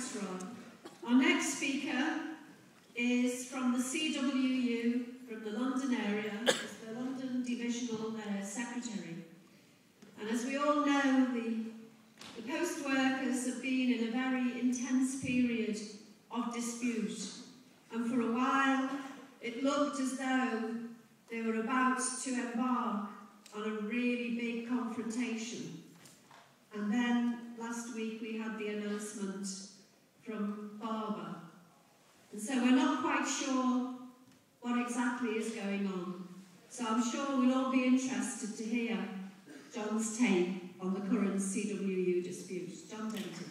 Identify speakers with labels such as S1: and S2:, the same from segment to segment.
S1: Thanks, Rob. Our next speaker is from the CWU, from the London area, is the London Divisional Secretary. And as we all know, the post workers have been in a very intense period of dispute. And for a while, it looked as though they were about to embark on a really big confrontation. And then last week we had the announcement from Barber. And so we're not quite sure what exactly is going on. So I'm sure we'll all be interested to hear John's take on the current CWU dispute. John Denton.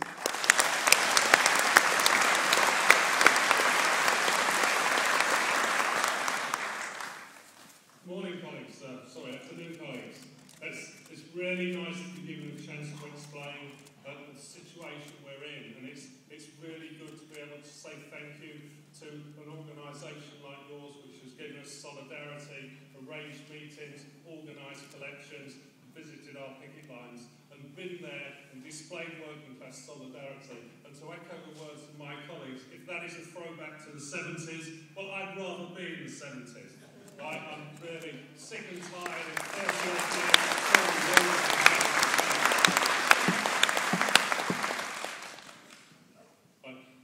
S2: Morning, colleagues. Afternoon, colleagues. It's really nice to be given a chance to explain the situation we're in, and it's really good to be able to say thank you to an organisation like yours, which has given us solidarity, arranged meetings, organised collections, visited our picket lines, and been there and displayed working class solidarity. And to echo the words of my colleagues, if that is a throwback to the 70s, well, I'd rather be in the 70s. I'm really sick and tired of 30 years.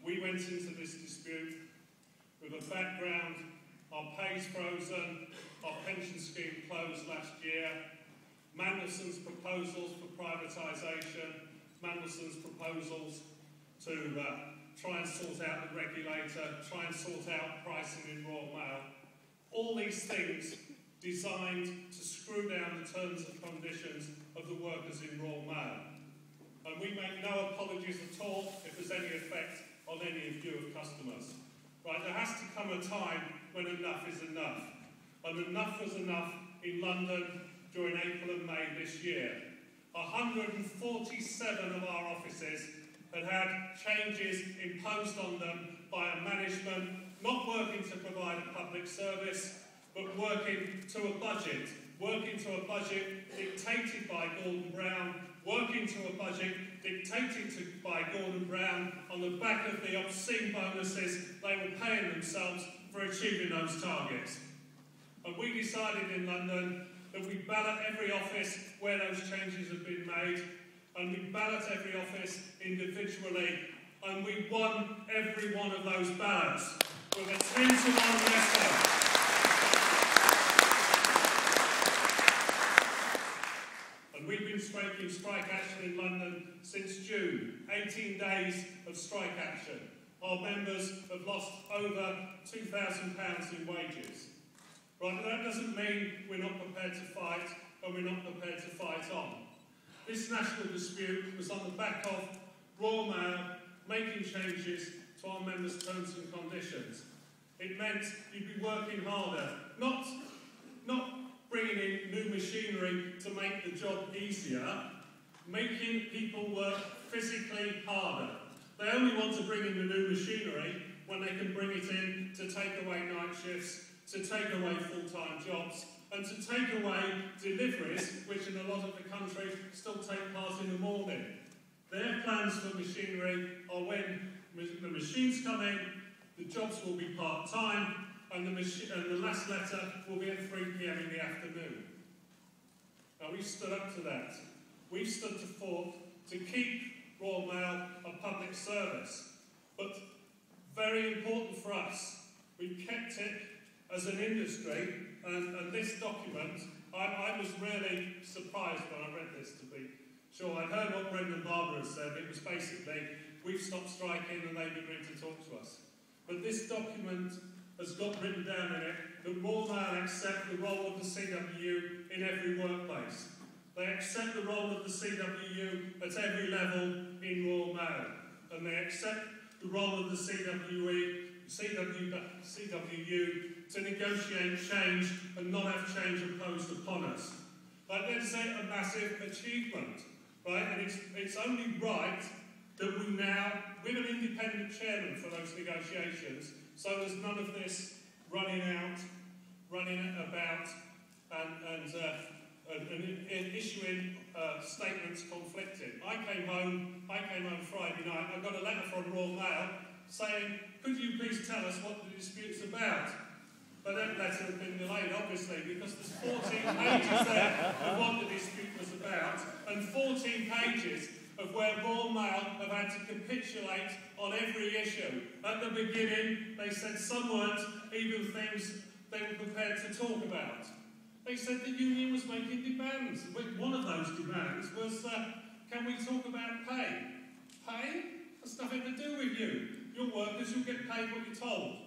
S2: We went into this dispute with a background: our pay's frozen, our pension scheme closed last year, Mandelson's proposals for privatisation, Mandelson's proposals to try and sort out the regulator, try and sort out pricing in Royal Mail. All these things designed to screw down the terms and conditions of the workers in Royal Mail. And we make no apologies at all if there's any effect on any of you as customers. Right, there has to come a time when enough is enough. And enough was enough in London during April and May this year. 147 of our offices had had changes imposed on them by a management not working to provide a public service, but working to a budget dictated by Gordon Brown, working to a budget dictated by Gordon Brown on the back of the obscene bonuses they were paying themselves for achieving those targets. And we decided in London that we ballot every office where those changes have been made, and we ballot every office individually, and we won every one of those ballots with a 10-to-1 letter. And we've been taking strike action in London since June. 18 days of strike action. Our members have lost over £2,000 in wages. Right, but that doesn't mean we're not prepared to fight, and we're not prepared to fight on. This national dispute was on the back of Royal Mail making changes to our members' terms and conditions. It meant you'd be working harder, not bringing in new machinery to make the job easier, making people work physically harder. They only want to bring in the new machinery when they can bring it in to take away night shifts, to take away full-time jobs, and to take away deliveries, which in a lot of the country still take part in the morning. Their plans for machinery are when the machines come in, the jobs will be part-time, and the last letter will be at 3 p.m. in the afternoon. Now, we've stood up to that. We've stood to fought to keep Royal Mail a public service. But very important for us, we've kept it as an industry, and this document, I was really surprised when I read this, to be sure. I'd heard what Brendan Barber had said. It was basically, we've stopped striking and they've agreed to talk to us. But this document has got written down in it that Royal Mail accept the role of the CWU in every workplace. They accept the role of the CWU at every level in Royal Mail. And they accept the role of the CWU to negotiate change and not have change imposed upon us. Like, that's a massive achievement, right? And it's only right that we now, with an independent chairman for those negotiations, so there's none of this running about, and and issuing statements conflicting. I came home Friday night. I got a letter from Royal Mail saying, could you please tell us what the dispute's about? But that letter had been delayed, obviously, because there's 14 pages there of what the dispute was about, and 14 pages of where Royal Mail have had to capitulate on every issue. At the beginning, they said some weren't even things they were prepared to talk about. They said the union was making demands. One of those demands was, can we talk about pay? Pay? That's nothing to do with you. Your workers, you'll get paid what you're told.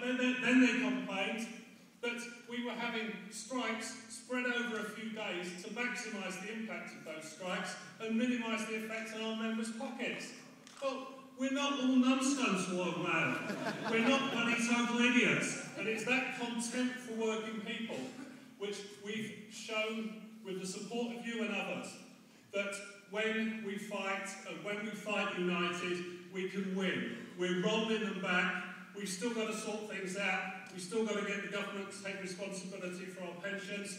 S2: Then they complained that we were having strikes spread over a few days to maximise the impact of those strikes and minimise the effect on our members' pockets. Well, we're not all numbskulls, Royal Mail. We're not bloody total idiots. And it's that contempt for working people which we've shown with the support of you and others, that when we fight, and when we fight united, we can win. We're rolling them back. We've still got to sort things out. We've still got to get the government to take responsibility for our pensions.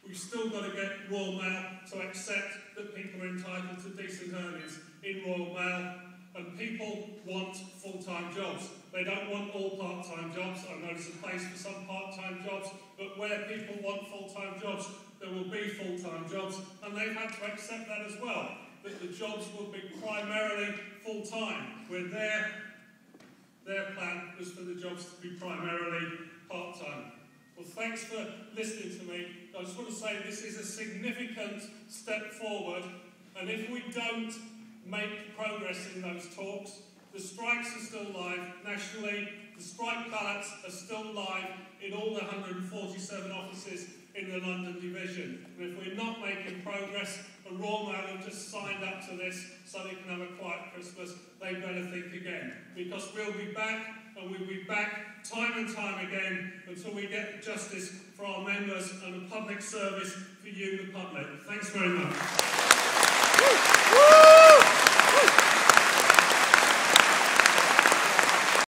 S2: We've still got to get Royal Mail to accept that people are entitled to decent earnings in Royal Mail. And people want full-time jobs. They don't want all part-time jobs. I know there's a place for some part-time jobs, but where people want full-time jobs, there will be full-time jobs, and they've had to accept that as well, that the jobs will be primarily full-time, where their plan was for the jobs to be primarily part-time. Well, thanks for listening to me. I just want to say this is a significant step forward, and if we don't make progress in those talks, the strikes are still live nationally, the strike ballots are still live in all the 147 offices in the London division. And if we're not making progress, and Royal Mail have just signed up to this so they can have a quiet Christmas, they better think again. Because we'll be back, and we'll be back time and time again until we get justice for our members and a public service for you, the public. Thanks very much.